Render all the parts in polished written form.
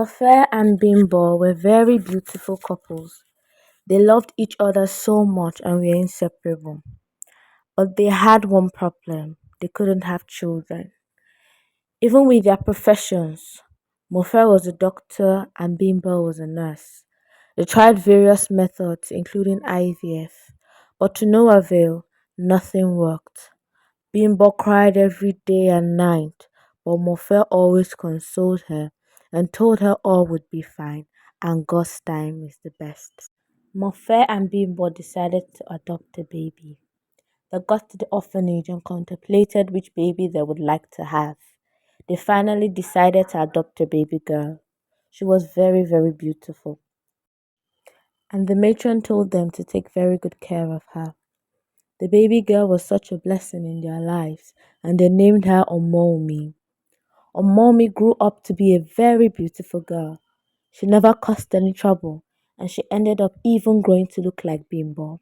Mofe and Bimbo were very beautiful couples. They loved each other so much and were inseparable. But they had one problem: they couldn't have children. Even with their professions, Mofe was a doctor and Bimbo was a nurse. They tried various methods, including IVF, but to no avail, nothing worked. Bimbo cried every day and night, but Mofe always consoled her and told her all would be fine and God's time is the best. Mofe and Bimbo decided to adopt a baby. They got to the orphanage and contemplated which baby they would like to have. They finally decided to adopt a baby girl. She was very, very beautiful, and the matron told them to take very good care of her. The baby girl was such a blessing in their lives, and they named her Omomi. Omomi grew up to be a very beautiful girl. She never caused any trouble, and she ended up even growing to look like Bimbo.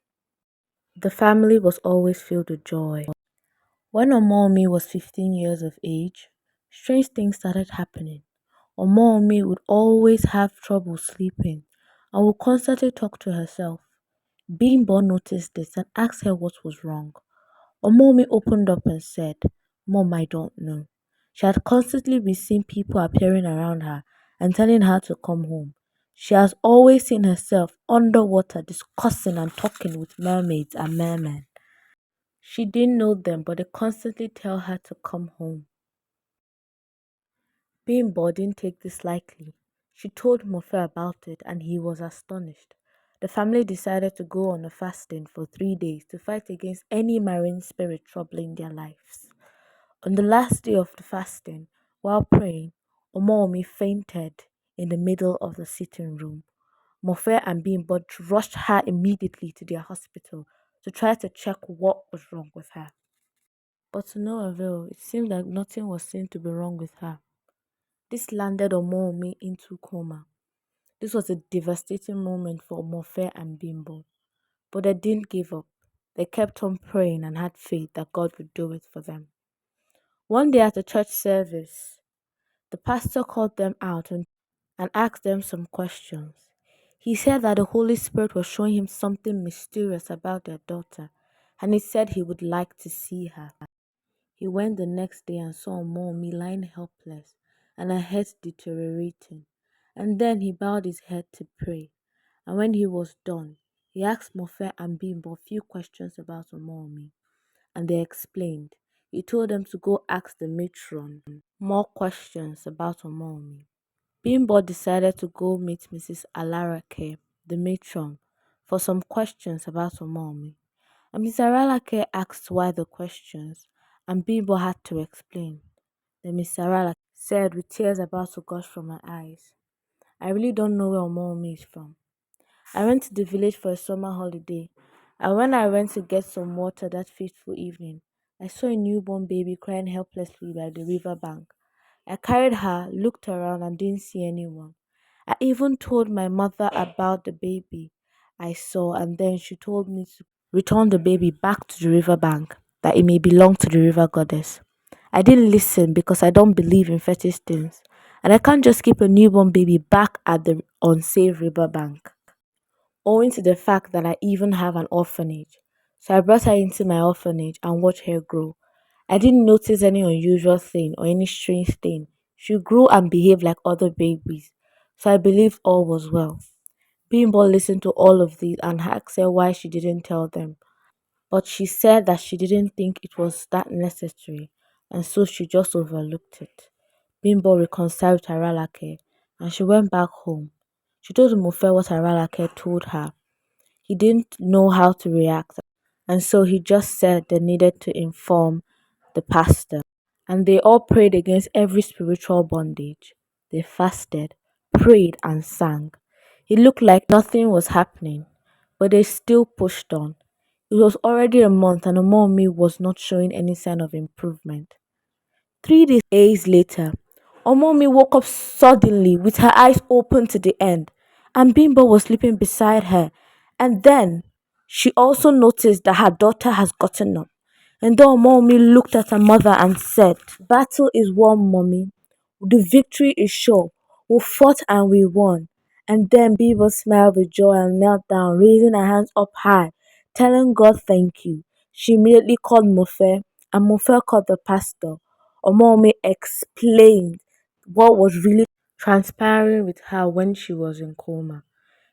The family was always filled with joy. When Omomi was 15 years of age, strange things started happening. Omomi would always have trouble sleeping and would constantly talk to herself. Bimbo noticed this and asked her what was wrong. Omomi opened up and said, "Mom, I don't know." She had constantly been seeing people appearing around her and telling her to come home. She has always seen herself underwater discussing and talking with mermaids and mermen. She didn't know them, but they constantly tell her to come home. Bimbo didn't take this lightly. She told Mofe about it and he was astonished. The family decided to go on a fasting for 3 days to fight against any marine spirit troubling their lives. On the last day of the fasting, while praying, Omomi fainted in the middle of the sitting room. Mofe and Bimbo rushed her immediately to their hospital to try to check what was wrong with her. But to no avail, it seemed like nothing was seen to be wrong with her. This landed Omomi into coma. This was a devastating moment for Mofe and Bimbo. But they didn't give up. They kept on praying and had faith that God would do it for them. One day at a church service, the pastor called them out and asked them some questions. He said that the Holy Spirit was showing him something mysterious about their daughter, and he said he would like to see her. He went the next day and saw Mommy lying helpless and her head deteriorating. And then he bowed his head to pray. And when he was done, he asked Mofe and Bimbo a few questions about Mommy, and they explained. He told them to go ask the matron more questions about Mommy. Bimbo decided to go meet Mrs. Alarake, the matron, for some questions about Mommy. And Mr. Aralake asked why the questions, and Bimbo had to explain. Then Mr. Aralake said with tears about to gush from her eyes, "I really don't know where Omomi is from. I went to the village for a summer holiday, and when I went to get some water that fateful evening, I saw a newborn baby crying helplessly by the river bank. I carried her, looked around, and didn't see anyone. I even told my mother about the baby I saw, and then she told me to return the baby back to the river bank, that it may belong to the river goddess. I didn't listen because I don't believe in fetish things, and I can't just keep a newborn baby back at the unsafe river bank, owing to the fact that I even have an orphanage. So I brought her into my orphanage and watched her grow. I didn't notice any unusual thing or any strange thing. She grew and behaved like other babies, so I believed all was well." Bimbo listened to all of this and asked her why she didn't tell them, but she said that she didn't think it was that necessary, and so she just overlooked it. Bimbo reconciled with Aralake, and she went back home. She told Mofe what Aralake told her. He didn't know how to react, and so he just said they needed to inform the pastor. And they all prayed against every spiritual bondage. They fasted, prayed, and sang. It looked like nothing was happening, but they still pushed on. It was already a month and Omomi was not showing any sign of improvement. 3 days later, Omomi woke up suddenly with her eyes open to the end, and Bimbo was sleeping beside her. And then she also noticed that her daughter has gotten up. And then Omomi looked at her mother and said, "Battle is won, mommy. The victory is sure. We fought and we won. And then Bibo smiled with joy and knelt down, raising her hands up high, telling God thank you. She immediately called Mofe, and Mofe called the pastor. Omomi explained what was really transpiring with her when she was in coma.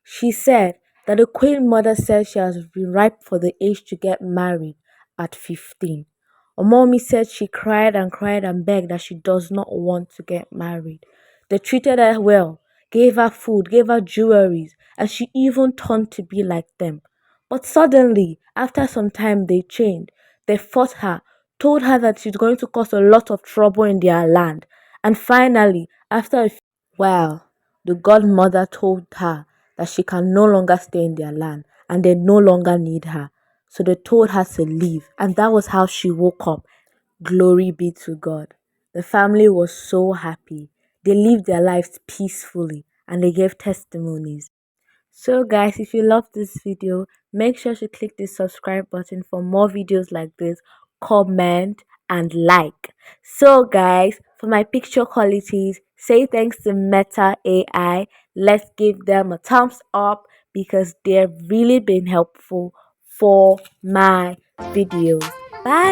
She said that the Queen Mother said she has been ripe for the age to get married at 15. Omomi said she cried and begged that she does not want to get married. They treated her well, gave her food, gave her jewelries, and she even turned to be like them. But suddenly, after some time, they changed. They fought her, told her that she's going to cause a lot of trouble in their land. And finally, after a few while, the godmother told her that she can no longer stay in their land and they no longer need her. So they told her to leave, and that was how she woke up. Glory be to God. The family was so happy. They lived their lives peacefully and they gave testimonies. So guys, if you love this video, make sure to click the subscribe button for more videos like this, comment and like. So guys, for my picture qualities, say thanks to Meta AI. Let's give them a thumbs up because they've really been helpful for my videos. Bye.